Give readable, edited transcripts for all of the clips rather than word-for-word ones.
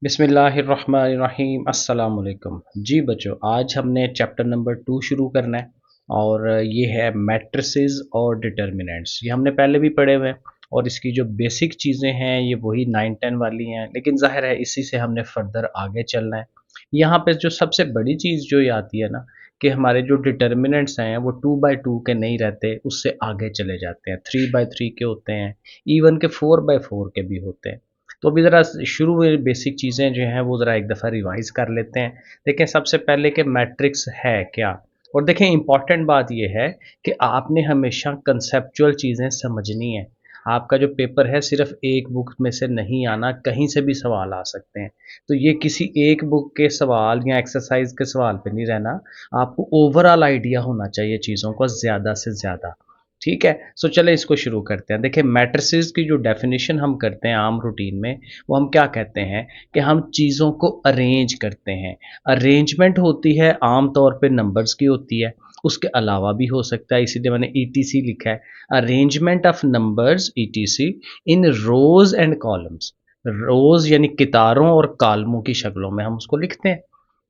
बिस्मिल्लाहिर्रहमानिर्रहीम अस्सलाम वालेकुम। जी बच्चों, आज हमने चैप्टर नंबर 2 शुरू करना है और ये है मैट्रिसेस और डिटर्मिनेंट्स। ये हमने पहले भी पढ़े हुए हैं और इसकी जो बेसिक चीज़ें हैं ये वही 9-10 वाली हैं, लेकिन ज़ाहिर है इसी से हमने फर्दर आगे चलना है। यहाँ पे जो सबसे बड़ी चीज़ जो ये आती है ना कि हमारे जो डिटर्मिनेंट्स हैं वो 2 बाय 2 के नहीं रहते, उससे आगे चले जाते हैं, 3 बाय 3 के होते हैं, इवन के 4 बाय 4 के भी होते हैं। तो अभी ज़रा शुरू में बेसिक चीज़ें जो हैं वो ज़रा एक दफ़ा रिवाइज़ कर लेते हैं। देखें सबसे पहले कि मैट्रिक्स है क्या? और देखें इम्पॉर्टेंट बात ये है कि आपने हमेशा कंसेप्चुअल चीज़ें समझनी है। आपका जो पेपर है सिर्फ़ एक बुक में से नहीं आना, कहीं से भी सवाल आ सकते हैं। तो ये किसी एक बुक के सवाल या एक्सरसाइज़ के सवाल पे नहीं रहना, आपको ओवरऑल आइडिया होना चाहिए चीज़ों का ज़्यादा से ज़्यादा। ठीक है, सो चलें इसको शुरू करते हैं। देखिए मैट्रिसेस की जो डेफिनेशन हम करते हैं आम रूटीन में, वो हम क्या कहते हैं कि हम चीज़ों को अरेंज करते हैं। अरेंजमेंट होती है आम तौर पे नंबर्स की होती है, उसके अलावा भी हो सकता है, इसीलिए मैंने ईटीसी लिखा है। Arrangement of numbers etc in rows and columns. Rows यानी कितारों और कॉलमों की शक्लों में हम उसको लिखते हैं।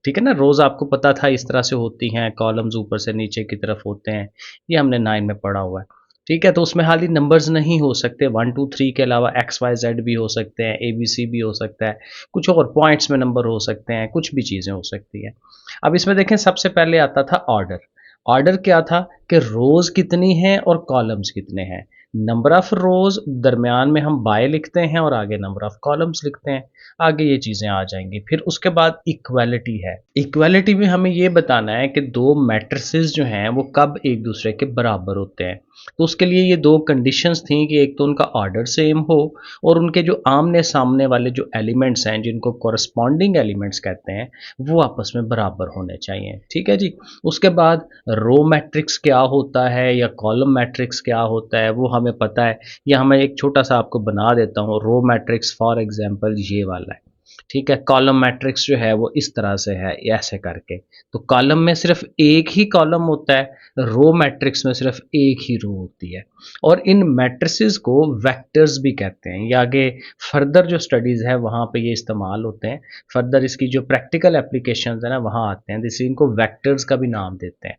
ठीक है ना? रोज़ आपको पता था इस तरह से होती हैं, कॉलम्स ऊपर से नीचे की तरफ होते हैं। ये हमने 9 में पढ़ा हुआ है। ठीक है, तो उसमें खाली नंबर्स नहीं हो सकते, 1 2 3 के अलावा एक्स वाई जेड भी हो सकते हैं, एबीसी भी हो सकता है, कुछ और पॉइंट्स में नंबर हो सकते हैं, कुछ भी चीज़ें हो सकती हैं। अब इसमें देखें सबसे पहले आता था ऑर्डर। ऑर्डर क्या था कि रोज़ कितनी हैं और कॉलम्स कितने हैं। नंबर ऑफ रोज़ दरमियान में हम बाय लिखते हैं और आगे नंबर ऑफ कॉलम्स लिखते हैं। आगे ये चीज़ें आ जाएंगी। फिर उसके बाद इक्वालिटी है। इक्वालिटी में हमें ये बताना है कि दो मैट्रिसेस जो हैं वो कब एक दूसरे के बराबर होते हैं। तो उसके लिए ये दो कंडीशंस थी कि एक तो उनका ऑर्डर सेम हो और उनके जो आमने सामने वाले जो एलिमेंट्स हैं जिनको कॉरस्पॉन्डिंग एलिमेंट्स कहते हैं वो आपस में बराबर होने चाहिए। ठीक है जी। उसके बाद रो मैट्रिक्स क्या होता है या कॉलम मैट्रिक्स क्या होता है वो हमें पता है, या मैं एक छोटा सा आपको बना देता हूँ। रो मैट्रिक्स फॉर एग्जांपल ये वाला है। ठीक है, कॉलम मैट्रिक्स जो है वो इस तरह से है, ऐसे करके। तो कॉलम में सिर्फ एक ही कॉलम होता है, रो मैट्रिक्स में सिर्फ एक ही रो होती है। और इन मैट्रिसेस को वेक्टर्स भी कहते हैं। ये आगे फर्दर जो स्टडीज़ है वहाँ पे ये इस्तेमाल होते हैं। फर्दर इसकी जो प्रैक्टिकल एप्लीकेशंस है ना वहाँ आते हैं, जिससे इनको वेक्टर्स का भी नाम देते हैं।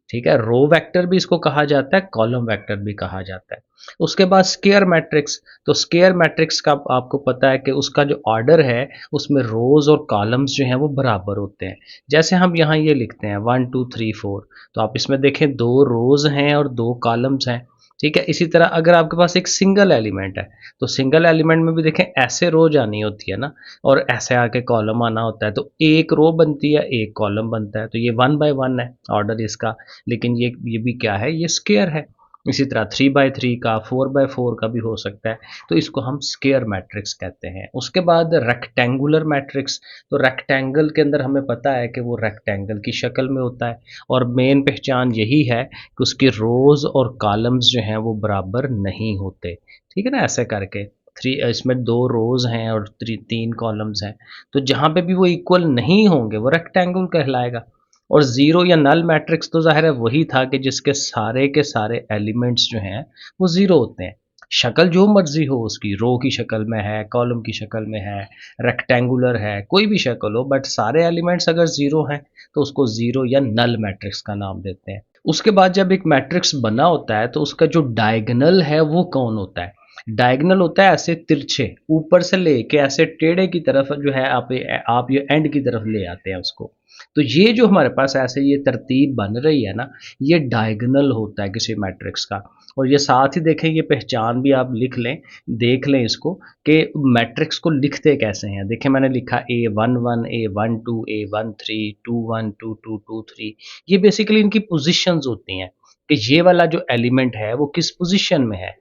ठीक है, रो वेक्टर भी इसको कहा जाता है, कॉलम वेक्टर भी कहा जाता है। उसके बाद स्केयर मैट्रिक्स। तो स्केयर मैट्रिक्स का आपको पता है कि उसका जो ऑर्डर है उसमें रोज और कॉलम्स जो हैं वो बराबर होते हैं। जैसे हम यहाँ ये लिखते हैं 1 2 3 4, तो आप इसमें देखें दो रोज हैं और दो कॉलम्स हैं। ठीक है, इसी तरह अगर आपके पास एक सिंगल एलिमेंट है तो सिंगल एलिमेंट में भी देखें ऐसे रो जानी होती है ना, और ऐसे आके कॉलम आना होता है, तो एक रो बनती है एक कॉलम बनता है। तो ये 1 बाय 1 है ऑर्डर इसका। लेकिन ये भी क्या है, ये स्केयर है। इसी तरह 3 बाय 3 का 4 बाय 4 का भी हो सकता है। तो इसको हम स्केयर मैट्रिक्स कहते हैं। उसके बाद रेक्टेंगुलर मैट्रिक्स। तो रेक्टेंगल के अंदर हमें पता है कि वो रेक्टेंगल की शक्ल में होता है और मेन पहचान यही है कि उसकी रोज और कॉलम्स जो हैं वो बराबर नहीं होते। ठीक है ना, ऐसे करके थ्री, इसमें दो रोज हैं और तीन कॉलम्स हैं। तो जहाँ पे भी वो इक्वल नहीं होंगे वो रेक्टेंगल कहलाएगा। और ज़ीरो या नल मैट्रिक्स तो ज़ाहिर है वही था कि जिसके सारे के सारे एलिमेंट्स जो हैं वो ज़ीरो होते हैं। शक्ल जो मर्जी हो उसकी, रो की शक्ल में है, कॉलम की शक्ल में है, रेक्टेंगुलर है, कोई भी शक्ल हो, बट सारे एलिमेंट्स अगर ज़ीरो हैं तो उसको ज़ीरो या नल मैट्रिक्स का नाम देते हैं। उसके बाद जब एक मैट्रिक्स बना होता है तो उसका जो डायगोनल है वो कौन होता है? डायगोनल होता है ऐसे तिरछे, ऊपर से लेके ऐसे टेढ़े की तरफ जो है आप ये एंड की तरफ ले आते हैं उसको। तो ये जो हमारे पास ऐसे ये तरतीब बन रही है ना, ये डायगोनल होता है किसी मैट्रिक्स का। और ये साथ ही देखें, ये पहचान भी आप लिख लें, देख लें इसको कि मैट्रिक्स को लिखते कैसे हैं। देखें मैंने लिखा A11 A12 A13 21 22 23। ये बेसिकली इनकी पोजीशंस होती हैं कि ये वाला जो एलिमेंट है वो किस पोजीशन में है।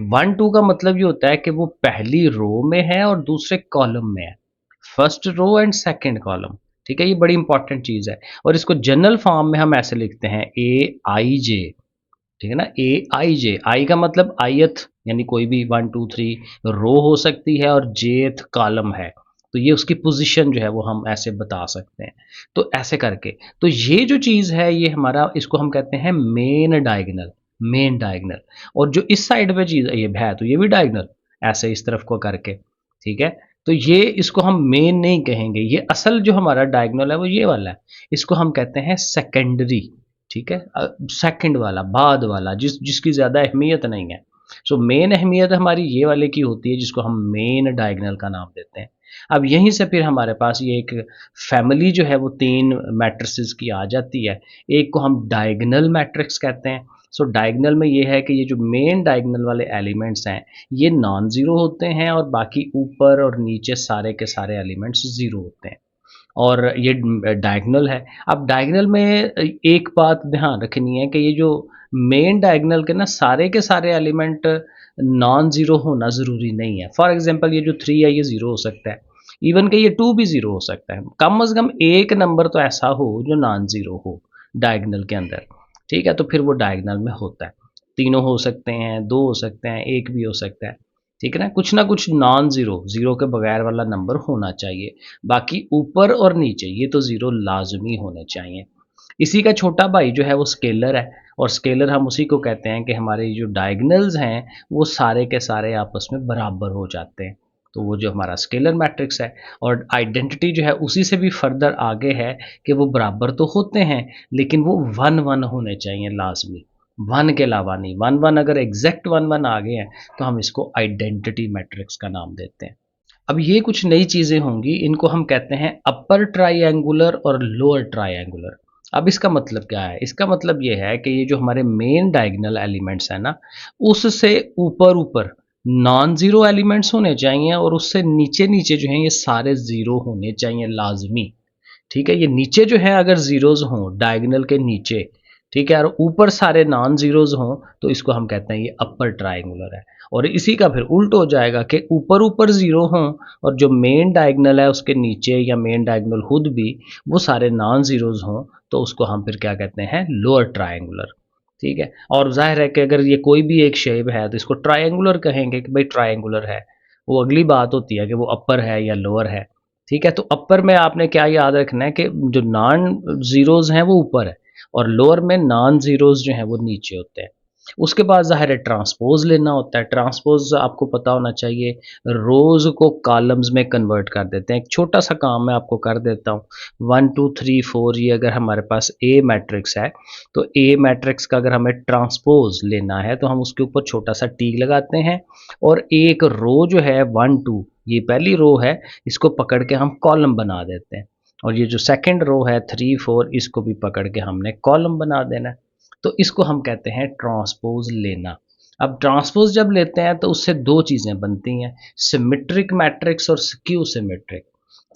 1 2 का मतलब ये होता है कि वो पहली रो में है और दूसरे कॉलम में है, first row and second column. ठीक है, ये बड़ी इंपॉर्टेंट चीज़ है। और इसको जनरल फॉर्म में हम ऐसे लिखते हैं A I J। ठीक है ना, A I J, आई का मतलब आयत, यानी कोई भी 1 2 3 रो हो सकती है और जेथ कॉलम है। तो ये उसकी पोजीशन जो है वो हम ऐसे बता सकते हैं। तो ऐसे करके, तो ये जो चीज़ है ये हमारा, इसको हम कहते हैं मेन डायगोनल। Main diagonal. और जो इस साइड पे चीज़ ये है तो ये भी डायगोनल, ऐसे इस तरफ को करके। ठीक है, तो ये इसको हम मेन नहीं कहेंगे, ये असल जो हमारा डायगोनल है वो ये वाला है, इसको हम कहते हैं सेकेंडरी। ठीक है, सेकंड वाला, बाद वाला, जिसकी ज़्यादा अहमियत नहीं है। सो मेन अहमियत हमारी ये वाले की होती है जिसको हम मेन डायगोनल का नाम देते हैं। अब यहीं से फिर हमारे पास ये एक फैमिली जो है वो तीन मैट्रिसेस की आ जाती है। एक को हम डायगोनल मैट्रिक्स कहते हैं। सो डायगोनल में ये है कि ये जो मेन डायगोनल वाले एलिमेंट्स हैं ये नॉन ज़ीरो होते हैं और बाकी ऊपर और नीचे सारे के सारे एलिमेंट्स ज़ीरो होते हैं, और ये डायगोनल है। अब डायगोनल में एक बात ध्यान रखनी है कि ये जो मेन डायगोनल के ना सारे के सारे एलिमेंट नॉन ज़ीरो होना ज़रूरी नहीं है। फॉर एग्जांपल ये जो 3 है ये ज़ीरो हो सकता है, इवन कि ये 2 भी ज़ीरो हो सकता है। कम से कम एक नंबर तो ऐसा हो जो नॉन ज़ीरो हो डायगोनल के अंदर। ठीक है, तो फिर वो डायगोनल में होता है। तीनों हो सकते हैं, 2 हो सकते हैं, 1 भी हो सकता है। ठीक है ना कुछ नॉन ज़ीरो, ज़ीरो के बगैर वाला नंबर होना चाहिए। बाकी ऊपर और नीचे ये तो ज़ीरो लाजमी होने चाहिए। इसी का छोटा भाई जो है वो स्केलर है, और स्केलर हम उसी को कहते हैं कि हमारे जो डायगोनल्स हैं वो सारे के सारे आपस में बराबर हो जाते हैं। तो वो जो हमारा स्केलर मैट्रिक्स है, और आइडेंटिटी जो है उसी से भी फर्दर आगे है कि वो बराबर तो होते हैं लेकिन वो वन वन होने चाहिए लाजमी, वन के अलावा नहीं। वन वन अगर एग्जैक्ट वन वन आ गए हैं तो हम इसको आइडेंटिटी मैट्रिक्स का नाम देते हैं। अब ये कुछ नई चीज़ें होंगी, इनको हम कहते हैं अपर ट्राइएंगुलर और लोअर ट्राइएंगुलर। अब इसका मतलब क्या है? इसका मतलब ये है कि ये जो हमारे मेन डायगोनल एलिमेंट्स हैं ना, उससे ऊपर ऊपर नॉन ज़ीरो एलिमेंट्स होने चाहिए, और उससे नीचे नीचे जो हैं ये सारे ज़ीरो होने चाहिए लाजमी। ठीक है, ये नीचे जो है अगर ज़ीरोज़ हों डायगोनल के नीचे, ठीक है, और ऊपर सारे नॉन ज़ीरोज़ हों तो इसको हम कहते हैं ये अपर ट्रायंगुलर है। और इसी का फिर उल्ट हो जाएगा कि ऊपर ऊपर ज़ीरो हों और जो मेन डायगोनल है उसके नीचे या मेन डायगोनल खुद भी वो सारे नॉन ज़ीरोज़ हों तो उसको हम फिर क्या कहते हैं, लोअर ट्रायंगुलर। ठीक है, और जाहिर है कि अगर ये कोई भी एक शेप है तो इसको ट्रायंगुलर कहेंगे कि भाई ट्रायंगुलर है। वो अगली बात होती है कि वो अपर है या लोअर है। ठीक है, तो अपर में आपने क्या याद रखना है कि जो नॉन ज़ीरोज़ हैं वो ऊपर है, और लोअर में नॉन ज़ीरोज़ जो हैं वो नीचे होते हैं। उसके बाद ज़ाहिर है ट्रांसपोज़ लेना होता है। ट्रांसपोज़ आपको पता होना चाहिए, रोज़ को कॉलम्स में कन्वर्ट कर देते हैं। एक छोटा-सा काम मैं आपको कर देता हूँ। 1 2 3 4 ये अगर हमारे पास ए मैट्रिक्स है, तो ए मैट्रिक्स का अगर हमें ट्रांसपोज़ लेना है तो हम उसके ऊपर छोटा-सा टी लगाते हैं, और एक रो जो है 1 2 ये पहली रो है, इसको पकड़ के हम कॉलम बना देते हैं, और ये जो सेकंड रो है 3 4 इसको भी पकड़ के हमने कॉलम बना देना है। तो इसको हम कहते हैं ट्रांसपोज लेना। अब ट्रांसपोज जब लेते हैं तो उससे दो चीज़ें बनती हैं, सिमेट्रिक मैट्रिक्स और स्क्यू सिमेट्रिक।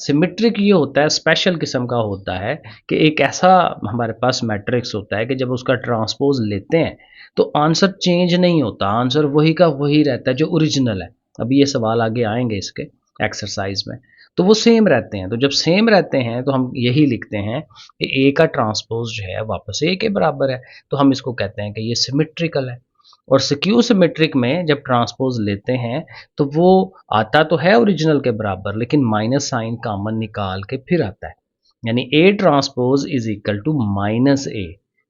सिमेट्रिक ये होता है, स्पेशल किस्म का होता है कि एक ऐसा हमारे पास मैट्रिक्स होता है कि जब उसका ट्रांसपोज लेते हैं तो आंसर चेंज नहीं होता, आंसर वही का वही रहता है जो ओरिजिनल है। अभी ये सवाल आगे आएंगे इसके एक्सरसाइज में, तो वो सेम रहते हैं। तो जब सेम रहते हैं तो हम यही लिखते हैं कि ए का ट्रांसपोज जो है वापस ए के बराबर है, तो हम इसको कहते हैं कि ये सिमेट्रिकल है। और स्क्यू सिमेट्रिक में जब ट्रांसपोज लेते हैं तो वो आता तो है ओरिजिनल के बराबर, लेकिन माइनस साइन कॉमन निकाल के फिर आता है, यानी A transpose is equal to minus A.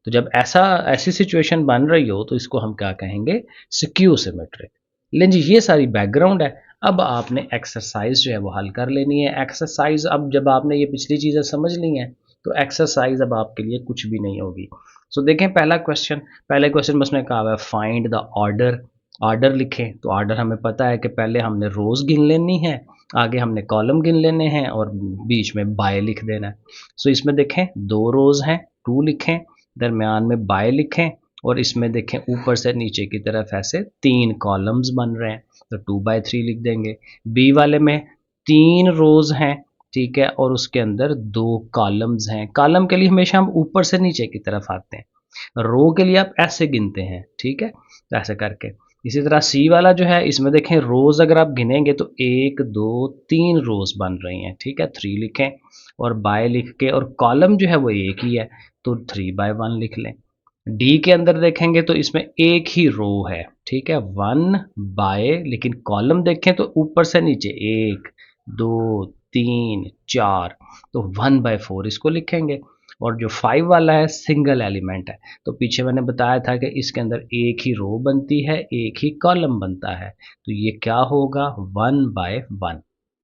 तो जब ऐसी सिचुएशन बन रही हो तो इसको हम क्या कहेंगे, स्क्यू सिमेट्रिक। लेकिन जी ये सारी बैकग्राउंड है। अब आपने एक्सरसाइज जो है वो हल कर लेनी है। एक्सरसाइज, अब जब आपने ये पिछली चीज़ें समझ ली हैं तो एक्सरसाइज अब आपके लिए कुछ भी नहीं होगी। सो देखें पहला क्वेश्चन, पहले क्वेश्चन में उसने कहा हुआ है फाइंड द ऑर्डर। ऑर्डर लिखें, तो ऑर्डर हमें पता है कि पहले हमने रोज़ गिन लेनी है, आगे हमने कॉलम गिन लेने हैं, और बीच में बाय लिख देना है। सो इसमें देखें दो रोज़ हैं, 2 लिखें, दरमियान में बाय लिखें, और इसमें देखें ऊपर से नीचे की तरफ ऐसे 3 कॉलम्स बन रहे हैं, तो 2/3 लिख देंगे। बी वाले में 3 रोज़ हैं, ठीक है, और उसके अंदर 2 कॉलम्स हैं। कॉलम के लिए हमेशा हम ऊपर से नीचे की तरफ आते हैं, रो के लिए आप ऐसे गिनते हैं, ठीक है, तो ऐसे करके। इसी तरह सी वाला जो है इसमें देखें रोज़ अगर आप गिनेंगे तो 1 2 3 रोज़ बन रही हैं, ठीक है, 3 लिखें, और बाय लिख के, और कॉलम जो है वो एक ही है तो 3/1 लिख लें। डी के अंदर देखेंगे तो इसमें एक ही रो है, ठीक है, 1 बाय, लेकिन कॉलम देखें तो ऊपर से नीचे 1 2 3 4, तो 1/4 इसको लिखेंगे। और जो 5 वाला है सिंगल एलिमेंट है, तो पीछे मैंने बताया था कि इसके अंदर एक ही रो बनती है, एक ही कॉलम बनता है, तो ये क्या होगा 1/1।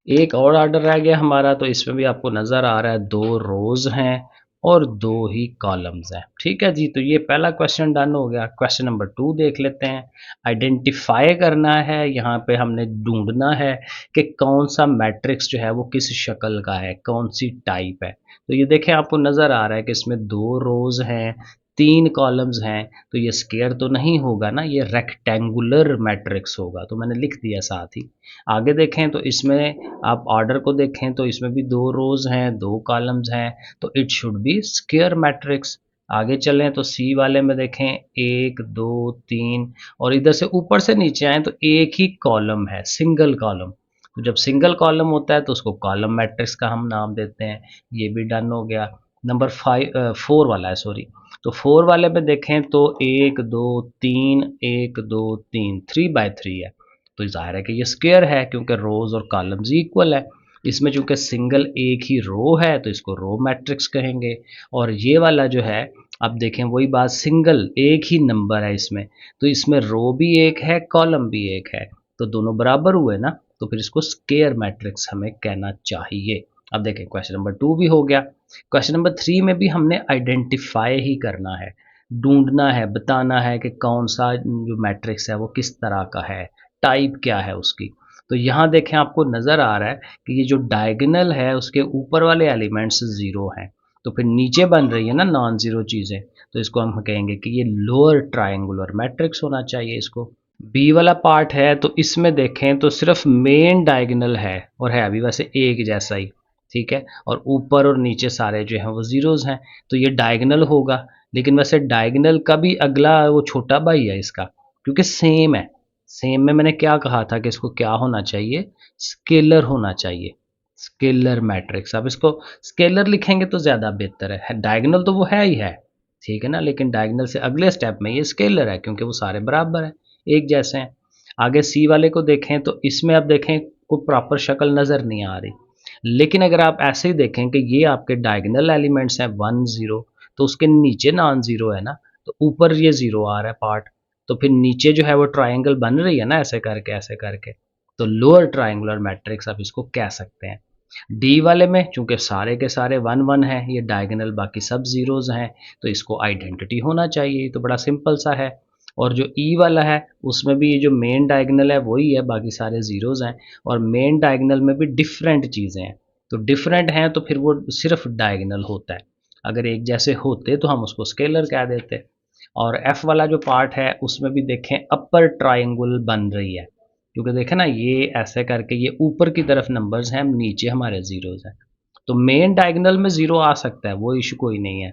एक और ऑर्डर रह गया हमारा, तो इसमें भी आपको नज़र आ रहा है 2 रोज़ हैं और 2 ही कॉलम्स हैं। ठीक है जी, तो ये पहला क्वेश्चन डन हो गया। क्वेश्चन नंबर 2 देख लेते हैं। आइडेंटिफाई करना है, यहाँ पे हमने ढूंढना है कि कौन सा मैट्रिक्स जो है वो किस शक्ल का है, कौन सी टाइप है। तो ये देखें, आपको नज़र आ रहा है कि इसमें 2 रोज़ हैं, 3 कॉलम्स हैं, तो ये स्क्वायर तो नहीं होगा ना, ये रेक्टेंगुलर मैट्रिक्स होगा, तो मैंने लिख दिया साथ ही। आगे देखें तो इसमें आप ऑर्डर को देखें तो इसमें भी 2 रोज़ हैं, 2 कॉलम्स हैं, तो it should be square matrix. आगे चलें तो सी वाले में देखें 1, 2, 3 और इधर से ऊपर से नीचे आएँ तो एक ही कॉलम है, सिंगल कॉलम। तो जब सिंगल कॉलम होता है तो उसको कॉलम मैट्रिक्स का हम नाम देते हैं। ये भी डन हो गया। नंबर 4 वाला है, सॉरी। तो 4 वाले में देखें तो 1, 2, 3, 1, 2, 3, 3 बाय 3 है। तो ज़ाहिर है कि ये स्क्वायर है क्योंकि रोज़ और कॉलम्स इक्वल है। इसमें चूंकि सिंगल एक ही रो है तो इसको रो मैट्रिक्स कहेंगे। और ये वाला जो है, अब देखें वही बात, सिंगल एक ही नंबर है इसमें, तो इसमें रो भी एक है, कॉलम भी एक है, तो दोनों बराबर हुए ना, तो फिर इसको स्क्वायर मैट्रिक्स हमें कहना चाहिए। अब देखें क्वेश्चन नंबर 2 भी हो गया। क्वेश्चन नंबर 3 में भी हमने आइडेंटिफाई ही करना है, ढूंढना है, बताना है कि कौन सा जो मैट्रिक्स है वो किस तरह का है, टाइप क्या है उसकी। तो यहाँ देखें, आपको नज़र आ रहा है कि ये जो डायगोनल है उसके ऊपर वाले एलिमेंट्स ज़ीरो हैं, तो फिर नीचे बन रही है ना नॉन ज़ीरो चीज़ें, तो इसको हम कहेंगे कि ये लोअर ट्रायंगुलर मैट्रिक्स होना चाहिए इसको। बी वाला पार्ट है तो इसमें देखें तो सिर्फ मेन डायगोनल है और है अभी वैसे एक जैसा ही, ठीक है, और ऊपर और नीचे सारे जो हैं वो ज़ीरोज़ हैं, तो ये डायगोनल होगा। लेकिन वैसे डायगोनल का भी अगला वो छोटा भाई है इसका, क्योंकि सेम है। सेम में मैंने क्या कहा था कि इसको क्या होना चाहिए, स्केलर होना चाहिए, स्केलर मैट्रिक्स। अब इसको स्केलर लिखेंगे तो ज़्यादा बेहतर है, डायगोनल तो वो है ही है, ठीक है ना, लेकिन डायगोनल से अगले स्टेप में ये स्केलर है क्योंकि वो सारे बराबर हैं, एक जैसे हैं। आगे सी वाले को देखें तो इसमें अब देखें कोई प्रॉपर शक्ल नज़र नहीं आ रही, लेकिन अगर आप ऐसे ही देखें कि ये आपके डायगोनल एलिमेंट्स हैं 1, 0, तो उसके नीचे नॉन ज़ीरो है ना, तो ऊपर ये ज़ीरो आ रहा है पार्ट, तो फिर नीचे जो है वो ट्रायंगल बन रही है ना, ऐसे करके, तो लोअर ट्रायंगुलर मैट्रिक्स आप इसको कह सकते हैं। डी वाले में चूंकि सारे के सारे 1, 1 है, ये डायगोनल बाकी सब ज़ीरोज़ हैं, तो इसको आइडेंटिटी होना चाहिए, तो बड़ा सिंपल सा है। और जो ई वाला है उसमें भी ये जो मेन डायगोनल है वही है, बाकी सारे ज़ीरोज़ हैं, और मेन डायगोनल में भी डिफरेंट चीज़ें हैं, तो डिफरेंट हैं तो फिर वो सिर्फ डायगोनल होता है। अगर एक जैसे होते तो हम उसको स्केलर कह देते। और एफ वाला जो पार्ट है उसमें भी देखें अपर ट्रायंगल बन रही है, क्योंकि देखें ना ये ऐसे करके ये ऊपर की तरफ नंबर्स हैं, नीचे हमारे ज़ीरोज़ हैं, तो मेन डायगोनल में ज़ीरो आ सकता है, वो इशू कोई नहीं है,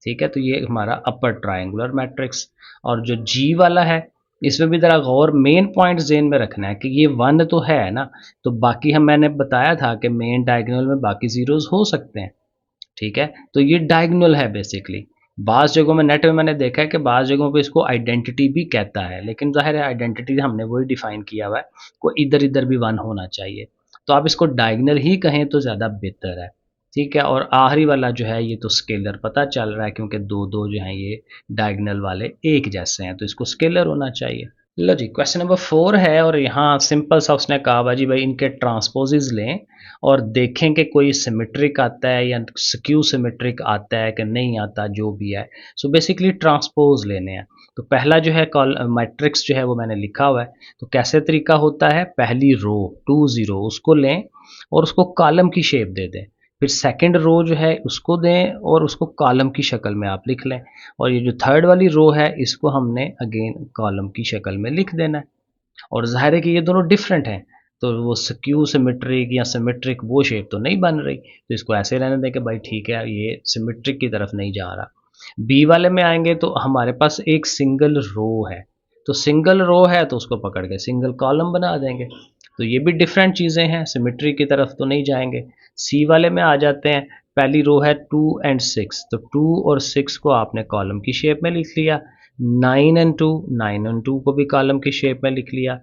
ठीक है। तो ये हमारा अपर ट्रायंगुलर मैट्रिक्स। और जो जी वाला है इसमें भी ज़रा गौर, मेन पॉइंट जेन में रखना है कि ये 1 तो है ना, तो बाकी हम मैंने बताया था कि मेन डायगोनल में बाकी ज़ीरोज़ हो सकते हैं, ठीक है, तो ये डायगोनल है बेसिकली। बाज़ जगहों में नेट में मैंने देखा है कि बाज़ जगहों पे इसको आइडेंटिटी भी कहता है, लेकिन ज़ाहिर है आइडेंटिटी हमने वही डिफ़ाइन किया हुआ है, कोई इधर-इधर भी 1 होना चाहिए। तो आप इसको डायगोनल ही कहें तो ज़्यादा बेहतर है, ठीक है। और आखिरी वाला जो है ये तो स्केलर पता चल रहा है क्योंकि 2-2 जो हैं ये डायगोनल वाले एक जैसे हैं, तो इसको स्केलर होना चाहिए। लो जी, क्वेश्चन नंबर 4 है और यहाँ सिंपल सा उसने कहा भाजी भाई इनके ट्रांसपोजेज लें और देखें कि कोई सिमेट्रिक आता है या स्क्यू सिमेट्रिक आता है कि नहीं आता, जो भी है। सो बेसिकली ट्रांसपोज लेने हैं। तो पहला जो है कॉल मैट्रिक्स जो है वो मैंने लिखा हुआ है, तो कैसे तरीका होता है, पहली रो 2, 0 उसको लें और उसको कॉलम की शेप दे दें, फिर सेकंड रो जो है उसको दें और उसको कॉलम की शक्ल में आप लिख लें, और ये जो थर्ड वाली रो है इसको हमने अगेन कॉलम की शक्ल में लिख देना है। और ज़ाहिर है कि ये दोनों डिफरेंट हैं, तो वो स्क्यू सिमेट्रिक या सिमेट्रिक वो शेप तो नहीं बन रही, तो इसको ऐसे रहने दें कि भाई ठीक है ये सिमेट्रिक की तरफ नहीं जा रहा। बी वाले में आएंगे तो हमारे पास एक सिंगल रो है, तो सिंगल रो है तो उसको पकड़ के सिंगल कॉलम बना देंगे, तो ये भी डिफरेंट चीज़ें हैं, सिमेट्री की तरफ तो नहीं जाएंगे। सी वाले में आ जाते हैं, पहली रो है 2 एंड 6, तो 2 और 6 को आपने कॉलम की शेप में लिख लिया, 9 एंड 2, 9 एंड 2 को भी कॉलम की शेप में लिख लिया।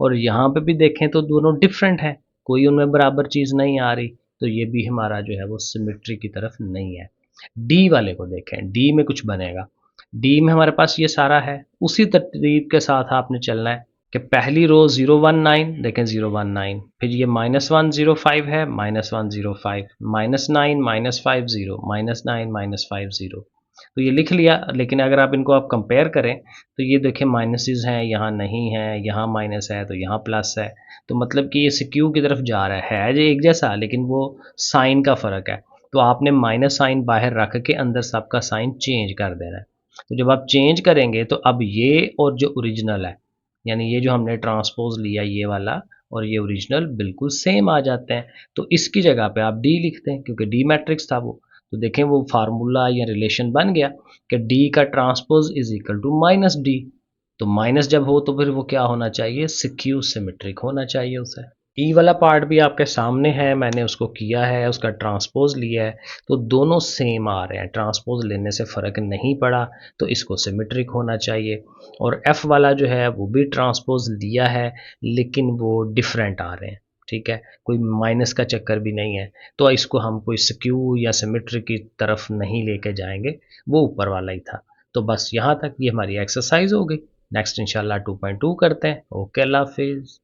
और यहाँ पे भी देखें तो दोनों डिफरेंट हैं, कोई उनमें बराबर चीज़ नहीं आ रही, तो ये भी हमारा जो है वो सिमेट्री की तरफ नहीं है। डी वाले को देखें, डी में कुछ बनेगा, डी में हमारे पास ये सारा है, उसी तरतीब के साथ आपने चलना है। कि पहली रो 019, देखें 019, फिर ये -105 है, -105, -9, -50, -9, -50, तो ये लिख लिया। लेकिन अगर आप इनको आप कंपेयर करें तो ये देखें माइनसेस हैं, यहाँ नहीं है, यहाँ माइनस है तो यहाँ प्लस है, तो मतलब कि ये सिक्यू की तरफ जा रहा है जो एक जैसा, लेकिन वो साइन का फ़र्क है। तो आपने माइनस साइन बाहर रख के अंदर सबका साइन चेंज कर देना है। तो जब आप चेंज करेंगे तो अब ये और जो ओरिजिनल है, यानी ये जो हमने ट्रांसपोज लिया ये वाला और ये ओरिजिनल बिल्कुल सेम आ जाते हैं। तो इसकी जगह पे आप डी लिखते हैं क्योंकि डी मैट्रिक्स था वो। तो देखें वो फार्मूला या रिलेशन बन गया कि डी का transpose is equal to minus D. तो माइनस जब हो तो फिर वो क्या होना चाहिए, सिक्यू सिमेट्रिक होना चाहिए उसे। ई वाला पार्ट भी आपके सामने है, मैंने उसको किया है, उसका ट्रांसपोज लिया है, तो दोनों सेम आ रहे हैं, ट्रांसपोज लेने से फ़र्क नहीं पड़ा, तो इसको सिमेट्रिक होना चाहिए। और एफ़ वाला जो है वो भी ट्रांसपोज लिया है, लेकिन वो डिफरेंट आ रहे हैं, ठीक है, कोई माइनस का चक्कर भी नहीं है, तो इसको हम कोई सिक्यू या सिमेट्रिक की तरफ नहीं लेके जाएंगे, वो ऊपर वाला ही था। तो बस यहाँ तक ये हमारी एक्सरसाइज हो गई। नेक्स्ट इंशाल्लाह 2.2 करते हैं। ओके, अल्लाह हाफिज़।